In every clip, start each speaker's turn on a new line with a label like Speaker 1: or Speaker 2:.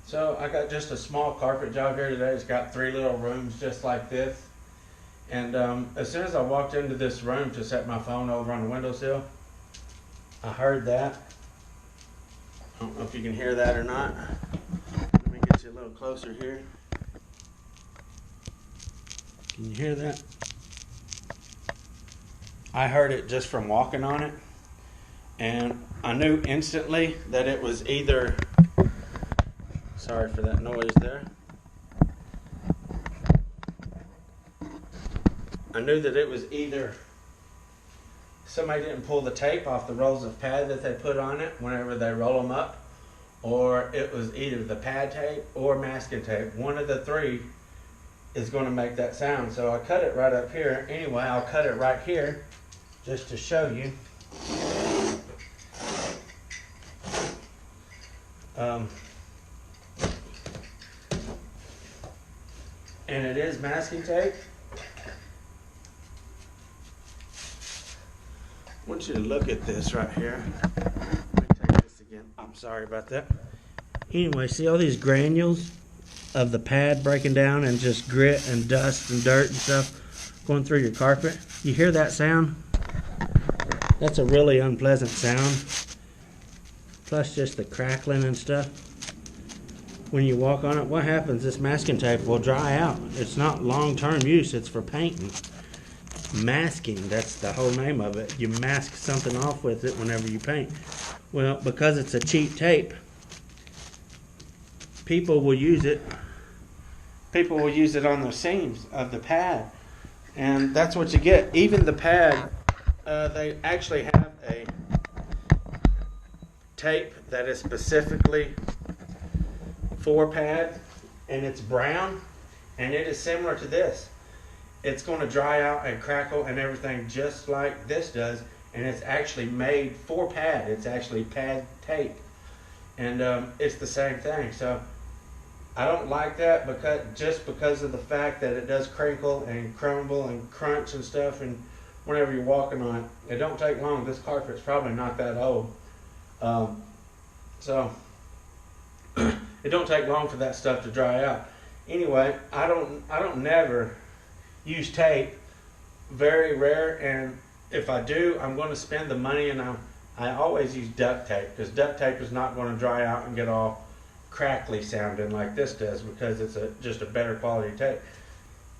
Speaker 1: So I got just a small carpet job here today. It's got 3 little rooms just like this. And as soon as I walked into this room to set my phone over on the windowsill, I heard that. I don't know if you can hear that or not. Let me get you a little closer here. Can you hear that? I heard it just from walking on it. And I knew instantly that it was either, sorry for that noise there. I knew that it was either somebody didn't pull the tape off the rolls of pad that they put on it whenever they roll them up, or it was either the pad tape or masking tape. One of the three is going to make that sound. So I cut it right up here. Anyway, I'll cut it right here just to show you. And it is masking tape. I want you to look at this right here. Let me take this again. I'm sorry about that. Anyway, see all these granules of the pad breaking down and just grit and dust and dirt and stuff going through your carpet? You hear that sound? That's a really unpleasant sound. Plus just the crackling and stuff. When you walk on it, what happens? This masking tape will dry out. It's not long-term use, it's for painting. Masking, that's the whole name of it. You mask something off with it whenever you paint. Well, because it's a cheap tape, people will use it. People will use it on the seams of the pad. And that's what you get. Even the pad, they actually have a tape that is specifically for pad, and it's brown, and it is similar to this. It's going to dry out and crackle and everything just like this does, and it's actually made for pad. It's actually pad tape, and it's the same thing. So I don't like that because of the fact that it does crinkle and crumble and crunch and stuff, and whenever you're walking on it, it don't take long. This carpet's probably not that old, so it don't take long for that stuff to dry out. Anyway, I don't never use tape. Very rare, and if I do, I'm going to spend the money, and I always use duct tape, because duct tape is not going to dry out and get all crackly sounding like this does, because it's just a better quality tape.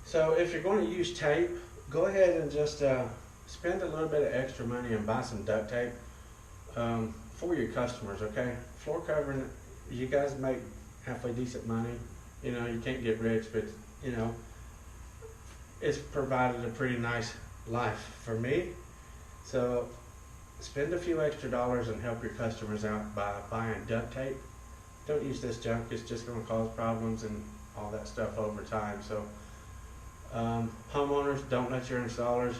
Speaker 1: So if you're going to use tape, go ahead and just spend a little bit of extra money and buy some duct tape for your customers, okay? Floor covering, you guys make halfway decent money. You know, you can't get rich, but you know, it's provided a pretty nice life for me. So spend a few extra dollars and help your customers out by buying duct tape. Don't use this junk. It's just going to cause problems and all that stuff over time. So homeowners, don't let your installers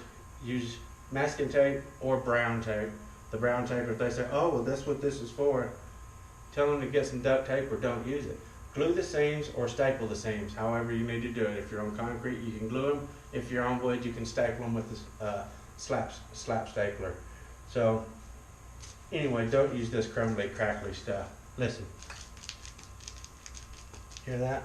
Speaker 1: use masking tape or brown tape. The brown tape, if they say, oh, well, that's what this is for, tell them to get some duct tape or don't use it. Glue the seams or staple the seams, however you need to do it. If you're on concrete, you can glue them. If you're on wood, you can staple them with a slap stapler. So anyway, don't use this crumbly, crackly stuff. Listen. Hear that?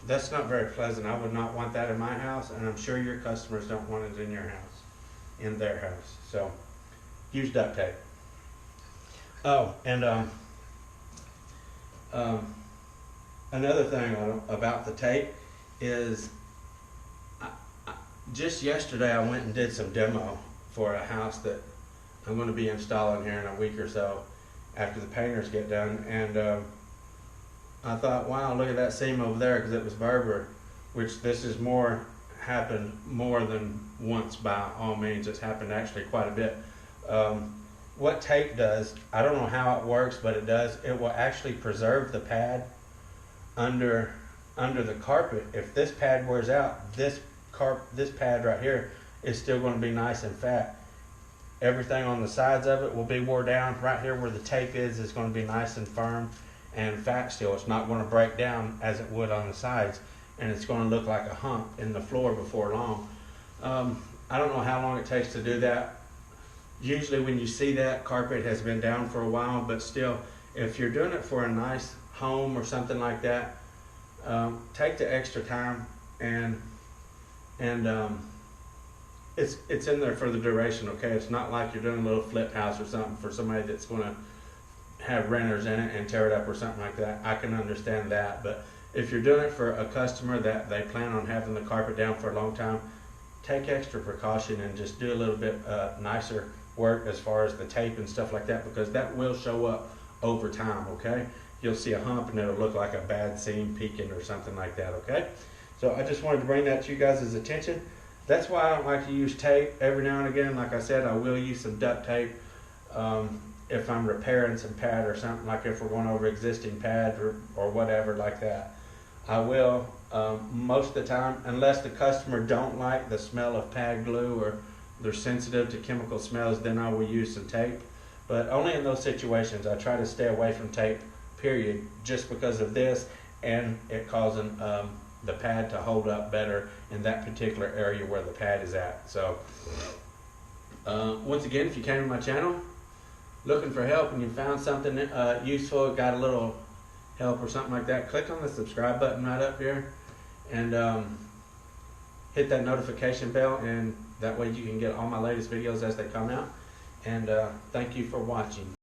Speaker 1: That's not very pleasant. I would not want that in my house, and I'm sure your customers don't want it in your house, in their house. So use duct tape. Oh, and another thing about the tape is just yesterday I went and did some demo for a house that I'm going to be installing here in a week or so after the painters get done, and I thought, wow, look at that seam over there, because it was Berber, which this is happened more than once by all means. It's happened actually quite a bit. What tape does, I don't know how it works, but it does. It will actually preserve the pad under the carpet. If this pad wears out, this pad right here is still going to be nice and fat. Everything on the sides of it will be wore down. Right here where the tape is going to be nice and firm and fat still. It's not going to break down as it would on the sides, and it's going to look like a hump in the floor before long. I don't know how long it takes to do that. Usually when you see that, carpet has been down for a while, but still, if you're doing it for a nice home or something like that, take the extra time and it's in there for the duration. Okay, it's not like you're doing a little flip house or something for somebody that's going to have renters in it and tear it up or something like that. I can understand that, but if you're doing it for a customer that they plan on having the carpet down for a long time, take extra precaution and just do a little bit nicer work as far as the tape and stuff like that, because that will show up over time. Okay, you'll see a hump and it'll look like a bad seam peeking or something like that. Okay, so I just wanted to bring that to you guys' attention. That's why I don't like to use tape. Every now and again, like I said, I will use some duct tape if I'm repairing some pad or something, like if we're going over existing pad or whatever like that. I will most of the time, unless the customer don't like the smell of pad glue or they're sensitive to chemical smells, then I will use some tape. But only in those situations. I try to stay away from tape, period, just because of this and it causing the pad to hold up better in that particular area where the pad is at. So once again, if you came to my channel looking for help and you found something useful, got a little help or something like that, click on the subscribe button right up here and hit that notification bell, and that way you can get all my latest videos as they come out. And thank you for watching.